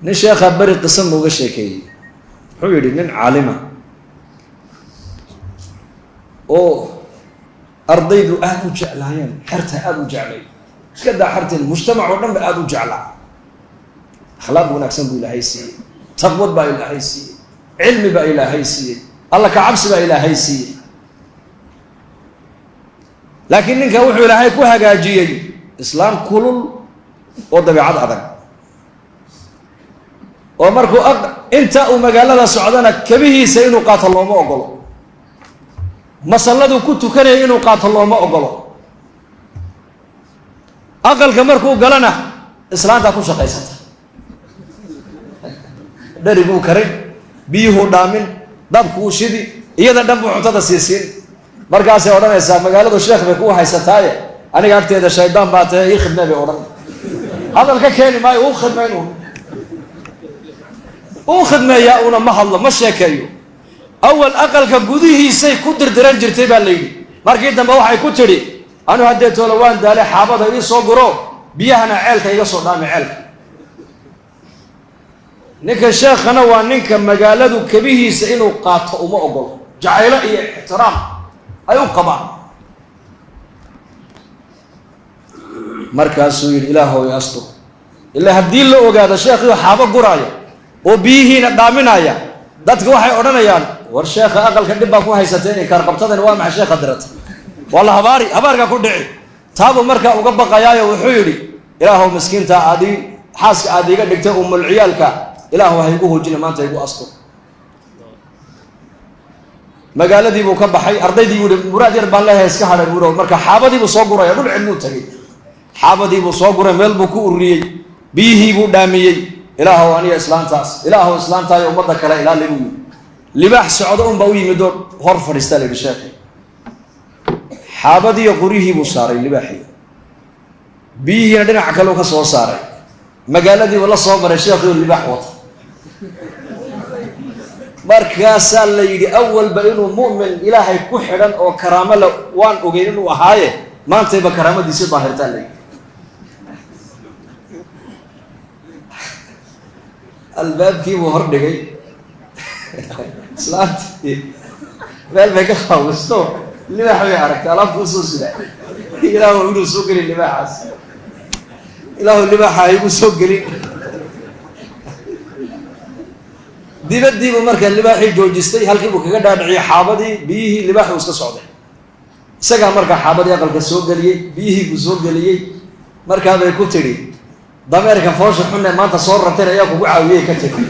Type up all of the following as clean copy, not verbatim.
نشيخ بري قسم وغشيكي حويري من عالمة أو أرضي أهل جعلين حرتها أهل جعلين إيش كذا حرت المجتمع ونم أهل جعلة أخلاق ونكسن بإلهيسي تقوى بإلهيسي علم بإلهيسي الله كعبس بإلهيسي لكن إنك وحول إلهي كوها جاجية إسلام كل وضبيعات أذن ومركو أنت ومقالة سعودنا كبيه سينو قاتل الله ما أقوله مسألة كنت كره إنه قاتل الله ما أقوله أقل كمركو قالنا إسلام تكون شقيسة dari buu karin biyuhu dhaamin dabku shidi iyada dhanbu cuntada siisiin markaas ay oranaysaa magaalada sheekh bay ku haysataaye aniga agteeda shaydaan baa tahay ii khidmay bay oran hadalka keeni maayo uu khidmayno uu khidmaya una ma hadlo ma sheekayo awal aqalka gudihiisay ku dirdiran jirtay baa leeyay markii dambe waxay ku tiri anu hadee toolo waan daalay xaabada ii soo guro biyahana ceelka iga soo dhaamay ceelka ninka sheekhana waa ninka magaaladu kabihiisa inuu qaato uma ogolo jacaylo iyo ixtiraam ay u qabaan markaasuu yidhi ilaahow i astur ilaa haddii la ogaado sheekhiyo xaabo guraya oo biyihiina dhaaminaya dadka waxay odhanayaan war sheekha aqalka dhib baa ku haysatay inay kaarqabtadani waa maxay sheekha dirata waa la habaarka ku dhici taabuu markaa uga baqayaayo wuxuu yidhi ilaahow miskiinta adii xaaska aad iga dhigtay umul ciyaalka ilaahu waxay ugu hoojina maanta igu astur magaaladii buu ka baxay ardaydii buu muraad yar baan leeyahay iska hadhay buuro marka xaabadii buu soo guraya dhul cilmuu tagay xaabadii buu soo guray meel buu ku ururiyey biyihii buu dhaamiyey ilaahu aniga islaantaas ilaahu islaantaayo ummadda kale ilaali buu libaax socdo unbaa u yimid oo hor fadhiista leeyahay sheekhi xaabadii qorihii buu saaray libaaxii biyihiina dhinac kale ka soo saaray magaaladii wala soo maray sheekhu libaax wata markaasaa la yidhi awalba inuu mu'min ilaahay ku xidhan oo karaamo la waan ogeyn inuu ahaaye maantayba karaamadiisii daahirtaa la yidhi albaabkii buu hor dhigay islaantii meel bay ka qaawisto libaax bay aragtay alaabta usoo sida ilaahu inuu soo gelin libaaxaas ilaahu libaaxa igu soo gelin dibadiibu markaa libaaxii joojistay halkii buu kaga dhaadhiciyay xaabadii biyihii libaaxii iska socday isagaa markaa xaabadii aqalka soo geliyey biyihii buu soo geliyey markaa bay ku tidhi dameerka foosha xunne maanta soo rabteen ayaa kugu caawiyey ka tegi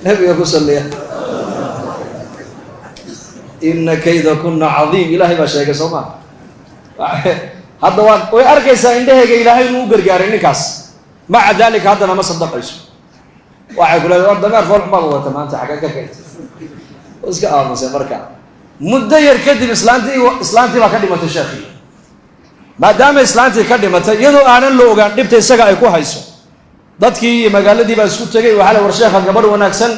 nabiga ku salliya ina kayda kunna cadiim ilaahay baa sheegay soo maa hadda way arkaysaa indhahayga ilaahay inuu u gargaaray ninkaas maca daalika haddana ma sadaqayso waxay ku leedahay war dameer fool xumaad wata maanta xagga ka keentay oo iska aamusay markaa muddo yar kadib islaantii baa ka dhimatay sheekhi maadaama islaantii ka dhimatay iyadoo aanan la ogaan dhibta isaga ay ku hayso dadkii iyo magaaladii baa isku tegay waxaa la war sheekha gabadh wanaagsan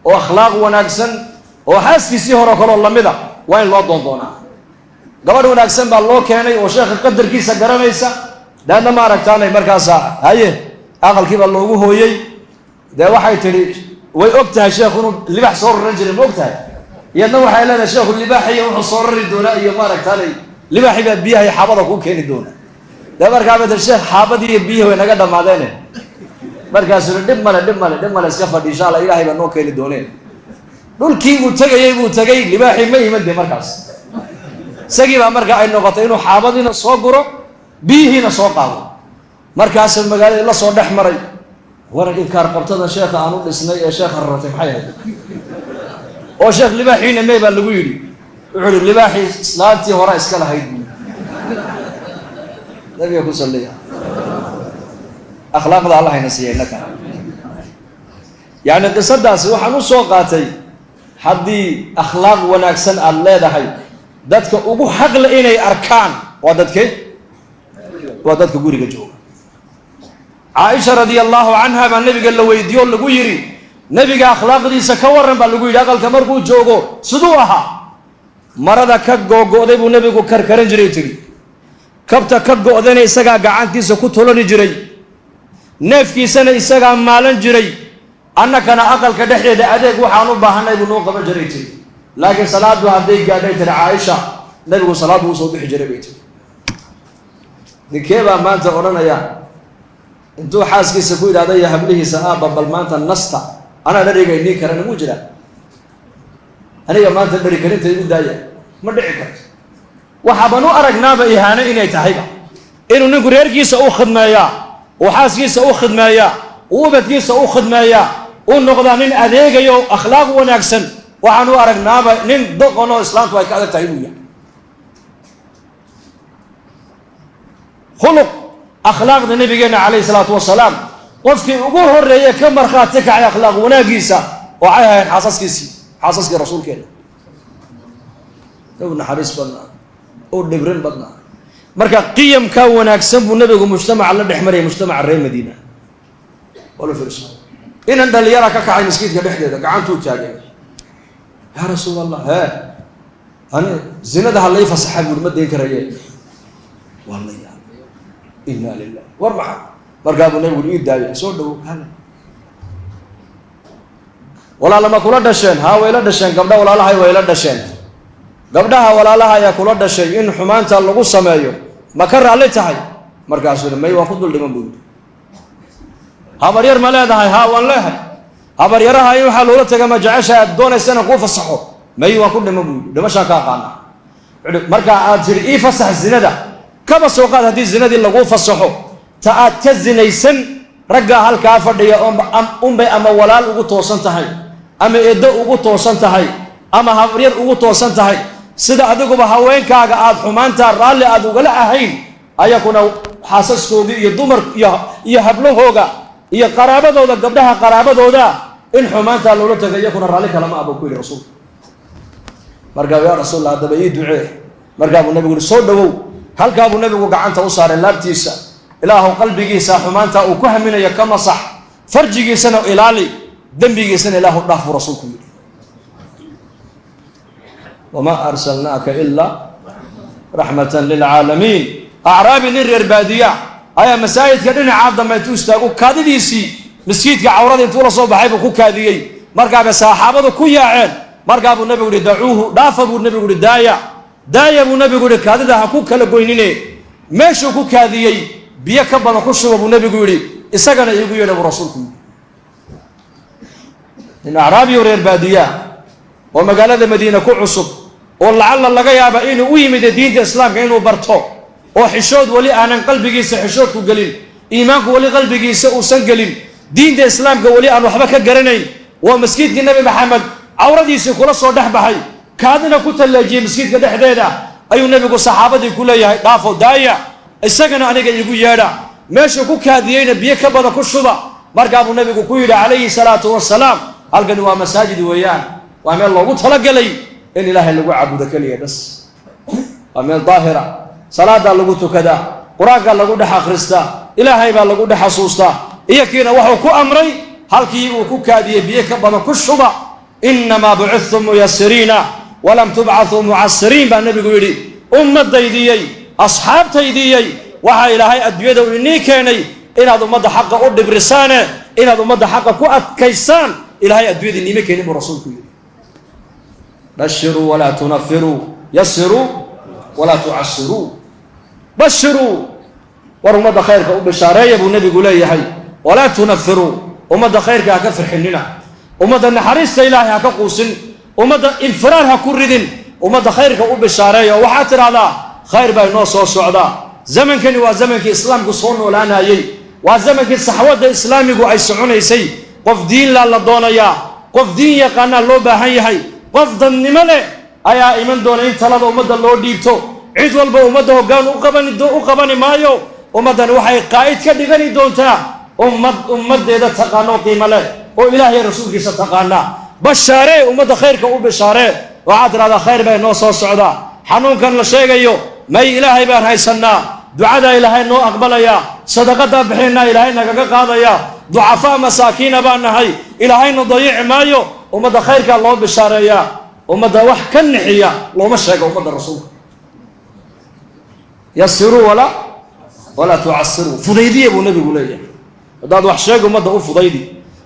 oo akhlaaq wanaagsan oo xaaskiisii hore kaloo lamida waa in loo doondoonaa gabadh wanaagsan baa loo keenay oo sheekha qadarkiisa garanaysa daadna ma aragtaanay markaasa haye aqalkii baa loogu hooyey dee waxay tidhi way og tahay sheekhu inuu libaax soo raran jiray ma og tahay iyadna waxay leedahay sheekhu libaaxiyo wuxuu soo rari doonaa iyo ma aragtaanay libaaxii baa biyaha iyo xaabada kuu keeni doona dee markaa bada sheekh xaabadii iyo biyihii way naga dhammaadeene markaasuu dhib male iska fadhi insha allah ilaahay baa noo keeni dooneen dhulkii buu tegay libaaxii ma iman de markaas isagii baa markaa ay noqotay inuu xaabadiina soo guro biyihiina soo qaado markaas magaaladii la soo dhex maray waran inkaar qabtada sheekha aan u dhisnay ee sheekha raratay maxay ahayd oo sheekh libaaxiina may baa lagu yidhi wuxuu yidhi libaaxii islaantii hore iska lahayd nabiga ku salliya akhlaaqda allah hayna siiyay innaka yacni qisadaasi waxaan u soo qaatay haddii akhlaaq wanaagsan aad leedahay dadka ugu xaqle inay arkaan waa dadkee waa dadka guriga jooga caaisha radiallahu canha baa nabiga la weydiiyo lagu yidhi nabiga akhlaaqdiisa ka waran baa lagu yidhi aqalka markuu joogo siduu ahaa marada ka googo'day buu nabigu karkaran jiray tiri kabta ka go'dana isagaa gacantiisa ku tolani jiray neefkii sana isaga maalan jiray annakana aqalka dhexdeeda adeeg waxaan u baahanay buu noo qaban jiray tii laakiin salaadu hadday gaadhay tir Aisha nabigu salaadu uu soo bixi jiray beeytii ninkeeba maanta oranaya intuu xaaskiisa ku yiraahdo ya hablihiisa bal maanta nasta ana dharigaynii karana muu jira aniga maanta dhari karinta igu daaya ma dhici karto waxa banu aragnaaba ihaana inay tahayba inuu ninku reerkiisa u khidmeeyaa oo xaaskiisa u khidmeeyaa oo ubadkiisa u khidmeeyaa oo noqda nin adeegayo akhlaaq wanaagsan waxaan u aragnaaba nin doqon oo islaamku ay ka adag tahay buu yahay khuluq akhlaaqda nabigeena calayhi salaatu wasalaam qofkii ugu horeeyay ka markhaati kacay akhlaaq wanaagiisa oo ay ahayn xaasaskii rasuulkeena oo naxariis badnaa oo dhibrin badnaa marka qiyamka wanaagsan buu nabigu mujtamaca la dhexmaray mujtamaca reer Madiina wala firso inan dhalinyara ka kacay masjidka dhexdeeda gacantu taagay ya rasuulallah ana zinada halay fasaxa buu ma deyn karayay wallahi inna lillahi warbaha marka buu nabigu ii daayay soo dhaw hal walaalaha kula dhasheen wayla dhasheen gabdha walaalaha wayla dhasheen gabdhaha walaalaha ayaa kula dhashay in xumaanta lagu sameeyo ma ka raali tahay markaas uu may waan ku dul dhiman buu habar yar ma leedahay waan leeyahay habar yaraha in waxa loola tagaa ma jecesha doonaysana ku fasaxo may waan ku dhiman buu dhimasha ka qaana marka aad jir ii fasax zinada kaba soo qaad hadii zinadii lagu fasaxo ta aad ka zinaysan ragga halka fadhiya ama walaal ugu toosan tahay ama eedo ugu toosan tahay ama habar yar ugu toosan tahay sida adiguba haweenkaaga aad xumaanta raali aad uga la ahayn ayakuna xaasaskoodii iyo dumar iyo hablahooga iyo qaraabadooda gabdhaha qaraabadooda in xumaanta loola tagay yakuna raali kala ma abo ku yiri rasuul marka ya rasuul daba ii ducee marka uu nabigu soo dhawow halka uu nabigu gacanta u saaray laabtiisa ilaahu qalbigiisa xumaanta uu ku haminayo kama sax farjigiisana ilaali dambigiisana ilaahu dhaaf rasuulku وما أرسلناك إلا رحمة للعالمين أعرابي نرير بادية أيا مساجد كدنا عبد ما يتوستاقو كاديسي مسجد عورات طول صوب حيبو كو كاديي مرقا بساحابه كو ياعين مرقا ابو النبي يقول دعوه داف ابو النبي يقول دايا ابو النبي يقول كاديدا كو كلا غوينينه ميشو كو كاديي بيا كبا كو شو ابو النبي يقول اسغنا يغو يدو رسولكم ان أعرابي ورير بادية ومقالة مدينة كو عصب ولعل laga yaaba inuu u yimid diinta islaamka inuu barto oo xishood wali aanan qalbigiisa xishood ku galin iimaanku wali qalbigiisa uu san galin diinta islaamka wali aan waxba ka garanayn waa masjidka nabi maxamed awradiisa kula soo dhaxbaxay kaadina ku talaajiyay masjidka dhexdeeda ayuu nabigu saxaabadii ku leeyahay dhaafo daaya isagana aniga igu yeedha meesha ku kaadiyayna biyo ka bada ku shuba markaa buu nabigu ku yidhi calayhi salaatu wasalaam halkan waa masaajid weeyaan waa meel loogu talagalay in ilaahay lagu caabudo kaliya bas waa meel daahira salaada lagu tukada quraanka lagu dhex akhrista ilaahay baa lagu dhex xasuusta iyakiina wuxuu ku amray halkii uu ku kaadiyay biyo ka badan ku shuba inma bu'ithum muyassirina wa lam tub'athu mu'assirin baa nabigu yiri ummadaydiyay asxaabtaydiyay waxa ilaahay adduunyada uu inii keenay inaad ummadda xaqa u dhibrisaan inaad ummadda xaqa ku adkaysaan ilaahay adduunyada inii keenay buu rasuulku yiri بشروا ولا تنفروا يسروا ولا تعسروا بشروا ورمض خيرك وبشاريه ابو النبي يقول لي ولا تنفروا ومضى خيرك كفر حننا ومضى النحريس الهي كقوسن ومضى الفرار كردن ومضى خيرك وبشاريه وحاتر هذا خير بين نص وسعدا زمن كان وزمن الاسلام قصون ولا نايي وزمن الصحوه الاسلامي اي سعنيسي قف دين لا دونيا قف دين يقنا لو باهن يحي قفض النملة أيا إيمان دون إن طلب أمد الله ديبتو عيد والبا أمد هجان أقبني مايو أمد وحي قائد كدغني دونتا أمد إذا تقانو قيمة له وإلهي رسولك ستقانا بشاري أمد خيرك وبشاري وعادر هذا خير بين نوص والسعودة حنون كان لشيء ما إلهي بان هاي سنة دعاء إلهي نو أقبل يا صدقة بحينا إلهي نقاق هذا يا ضعفاء مساكين بان هاي إلهي نضيع مايو ومدى خيرك الله بشاريا ومدى وح كنحيا لو مشيك ومدى الرسول يسروا ولا تعسروا فضيدية ابو النبي يقول لي haddaad wax sheeg ummadda u fudaydi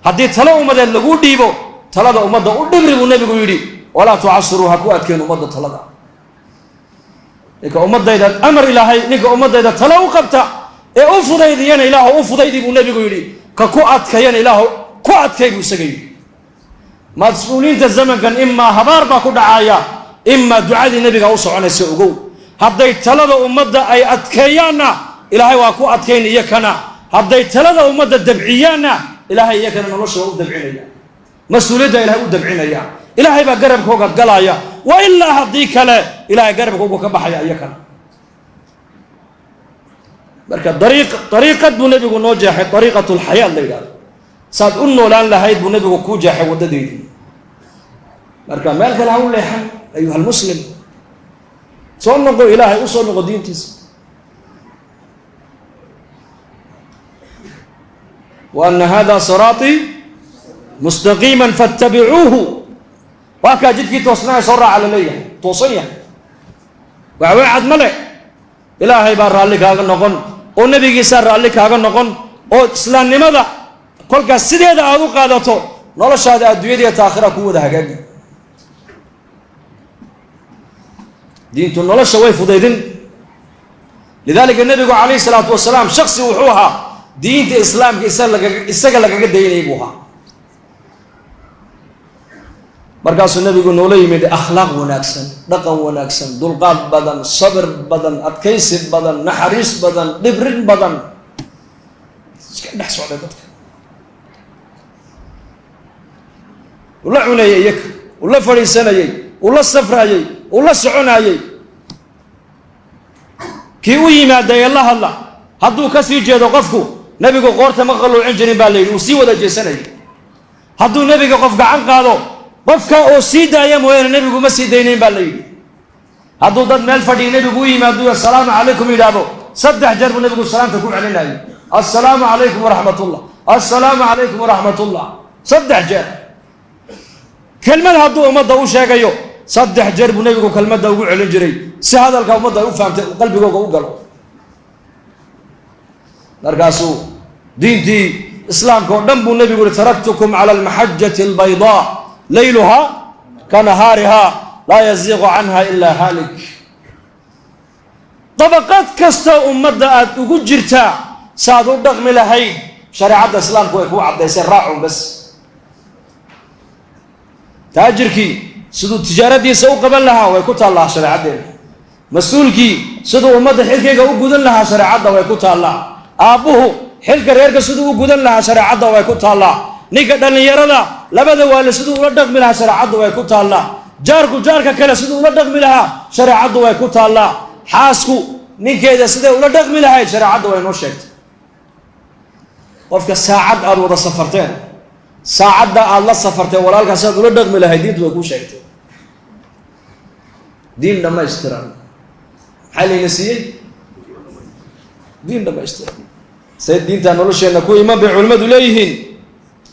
haddii talo ummadeed lagu dhiibo talada ummadda u dhibri buu nebigu yidhi walaa tucasiruu ha ku adkeen ummadda talada ninka ummadayda amar ilaahay ninka ummadayda talo u qabta ee u fudaydiyana ilaahu u fudaydi buu nebigu yidhi ka ku adkayana ilaahu ku adkay buu isaga yidhi mas-uuliyiinta zamankan imaa habaar baa ku dhacaya imaa ducadii nebiga u soconaysa ogow hadday talada ummadda ay adkeeyaanna ilaahay waa ku adkayn iyakana hadday talada ummadda dabciyaanna ilaahay iyakana nolosha waa u dabcinaya mas-uuliyadda ilahay u dabcinaya ilaahay baa garabkooga galaya wa ilaa haddii kale ilaahay garabkooga ka baxaya iyakana marka dariiqad buu nebigu noo jeexay dariiqat lxayaat la yidhahdo saad u noolaan lahayd buu nebigu kuu jeexay waddadeydii marka meel kale ha u leexan ayuha almuslim soo noqo ilaahay u soo noqo diintiisa wa ana hada siraatii mustaqiima fattabicuuhu waa kaa jidkii toosnaa soo raaca la leeyahay toosan yahay waxwey cad ma le ilaahay baa raalli kaaga noqon oo nebigiisaa raalli kaaga noqon oo islaamnimada kolkaas sideeda aad u qaadato noloshaada adduunyada iyo aakhira ku wada hagaagi diintu nolosha way fudaydin lidaalika nebigu calayhi salaatu wasalaam shaksi wuxuu ahaa diinta islaamka isaga lagaga daynayay buu ahaa markaasuu nebigu noola yimid akhlaaq wanaagsan dhaqan wanaagsan dulqaad badan sabir badan adkaysi badan naxariis badan dhibrin badan iska dhex socday dadka ula cunayay iyaka ula fadhiisanayay ula safraayay ula soconayay kii u yimaada ee la hadla hadduu ka sii jeedo qofku nebigu qoorta ma qalluucin jirin baa la yidhi uu sii wada jeesanayay hadduu nebiga qof gacan qaado qofka oo sii daaya mooyaane nebigu ma sii daynayn baa la yidhi hadduu dad meel fadhiya nebigu u yimaado assalaamu calaykum yidhaahdo 3 jeer buu nebigu salaamta ku celinayay assalaamu calaykum waraxmatullah assalaamu calaykum waraxmatullah 3 jeer kelmad hadduu ummadda u sheegayo 3 jeer buu nebigu kelmadda ugu celin jiray si hadalka ummadda ay u fahamtay qalbigooga u galo markaasuu diintii islaamka oo dhan buu nebigu yihi taraktukum cala almaxajati albaydaa layluha ka nahaariha laa yaziiqu canha ilaa haalik dabaqad kastoo ummadda aad ugu jirtaa saaad u dhaqmi lahayd shareecadda islaamku way kuu caddaysay raacun bas taajirkii siduu tijaaradiisa u qaban lahaa way ku taallaa shareecaddeena mas-uulkii siduu ummadda xilkayga u gudan lahaa shareecadda way ku taallaa aabbuhu xilka reerka siduu u gudan lahaa shareecadda way ku taallaa ninka dhallinyarada labada waale siduu ula dhaqmi lahaa shareecaddu way ku taallaa jaarku jaarka kale siduu ula dhaqmi lahaa shareecaddu way ku taallaa xaasku ninkeeda siday ula dhaqmi lahayd shareecadda way noo sheegtay qofka saacad aad wada safarteen saacadda aad la safartee walaalkaas aad ula dhaqmi lahayd diintu way kuu sheegtay diin dhammaystiran maxaa layna siiyey diin dhammaystiran say diintaa nolosheenna ku iman bay culimmadu leeyihiin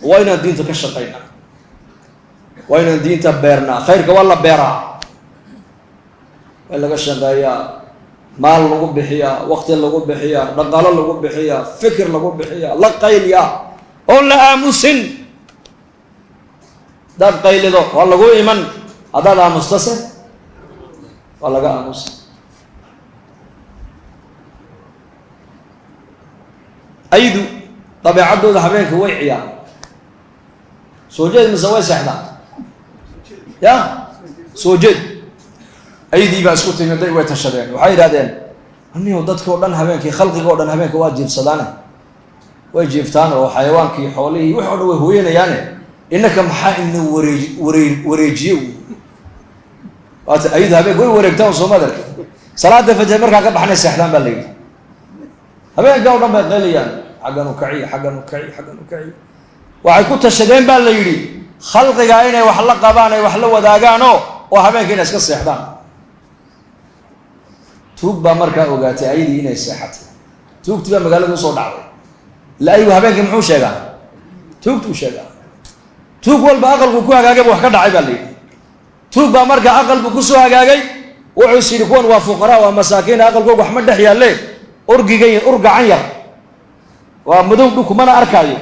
waa inaan diinta ka shaqaynaa waa inaan diinta beernaa khayrka waa la beeraa waa laga shaqeeyaa maal lagu bixiyaa waqti lagu bixiyaa dhaqaalo lagu bixiyaa fikir lagu bixiyaa la qayliyaa oon la aamusin haddaad qaylido waa lagu iman haddaad aamustase waa laga aamusa aydu dabeecaddooda habeenka way ciyaan soo jeed mise way seexdaan ya soo jeed aydii baa isku timiday way tashadeen waxay yidhahdeen anigo dadkao dhan habeenkii khalqiga o dhan habeenka waa jiifsadaane way jiiftaan oo xayawaankii xoolihii wax o dhan way hooyanayaane innaka maxaa ina wareejiye waata aydu habeenka way wareegtaan soo madarka salaada fajr markaa ka baxnay seexdaan baa la yidhi habeenka o dhan bay qaylayaan xaggan u kaciy xaggan u kaciy xaggan u kaciy waxay ku tashadeen baa la yidhi khalqiga inay wax la qabaan ay wax la wadaagaanoo oo habeenka inay iska seexdaan tuug baa markaa ogaatay ayadii inay seexatay tuugtii baa magaalada usoo dhacday ila aygu habeenkii muxuu sheegaa tuugtuu sheegaa tuug walba aqalku ku hagaagay bu wax ka dhacay baa la yidhi tuug baa markaa aqalku kusoo hagaagay wuxuu is yidhi kuwan waa fuqaraa waa masaakiina aqalkooga wax ma dhex yaalle urgacan yar ومدو كمانا أركايو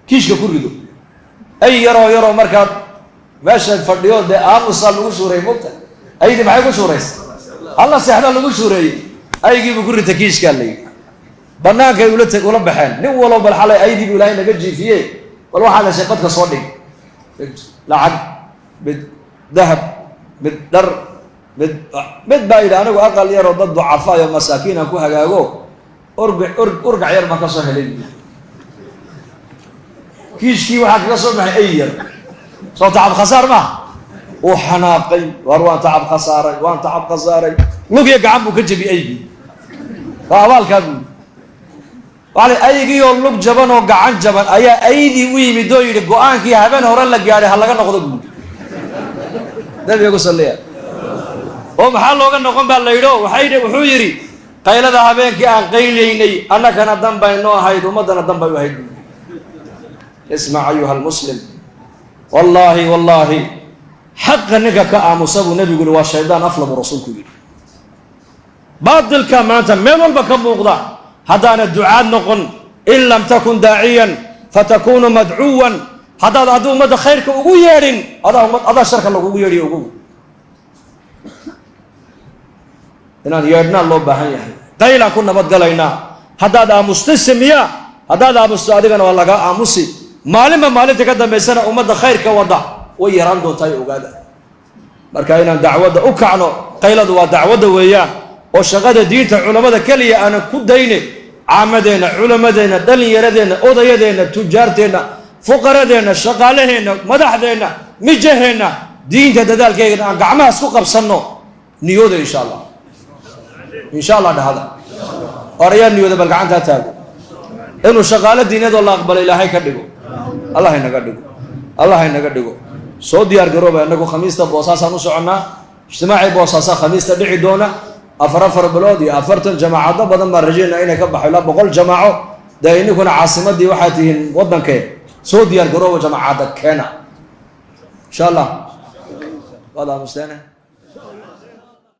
كيش كوريدو أي يرو مركب ماشي الفرديو ده أمصل وشوري مبتة أي دي معي وشوري الله سيحنا له وشوري أي جيب كوري تكيش قال لي بناك يولدك ولا بحال نولو بالحالة أي دي بولاي نجي فيه والواحد على شقتك صودي لعب بالذهب بالدر بايد أنا وأقل يرى ضد ضعفاء ومساكين أكو هجاجو أرجع يرمى كسهلين كيش كي واحد كسر معي أير صوت تعب خسار ما وحناقي وروان تعب خسارة وان تعب خسارة لقي عمو كجبي أيدي فأول كابو وعلى أيدي يقول جبان وقعان جبان أيدي ويمي دوي القرآن كي هبان هورا لك يعني هلا كنا ناخذ ده بيقول صليا ومحل لوجا نقوم بالليلو وحيد وحيري قيل ذا هبان كي عن قيليني أنا كان الدم بينه هيد ومدنا الدم بيهيد اسمع أيها المسلم والله حق نجا كأمصاب النبي يقول والشيطان أفلم رسولك يقول باطل كمان تمام البكم مقضى هذا الدعاء نقول إن لم تكن داعيا فتكون مدعوا هذا مدى خيرك ويرين هذا شرك الله ويري وقول إن يرنا الله بهاي قيل كنا بدلنا هذا مستسمية هذا مستعدنا والله أمسي مالما تقدم بسنة ومدى خيرك وضع ويران دون تاي وقادا مركاينا دعوة أكعنو قيل دعوة وياه وشغادة دينة علماء كلية أنا كديني عامدينا علماء دلي يردينا أضيدينا تجارتنا فقردينا شغالهنا مدحدينا مجهنا دينة ددال كينا قعمها سوق بسنو نيودة إن شاء الله هذا وريان نيودة بالقعان تاتاقو إنه شغالة دينة الله أقبل إلهي كدقو الله ينقدقو سوديار قروبة أنكو خميسة بوصاصة نسعنا اجتماعي بوصاصة خميسة دعي دونا أفر بلودي أفرت الجماعة بدل ما رجينا إنك بحلا بقول جماعة ده إنكم عاصمة دي وحدين وطن كي سوديار قروبة جماعة كنا إن شاء الله هذا مستنى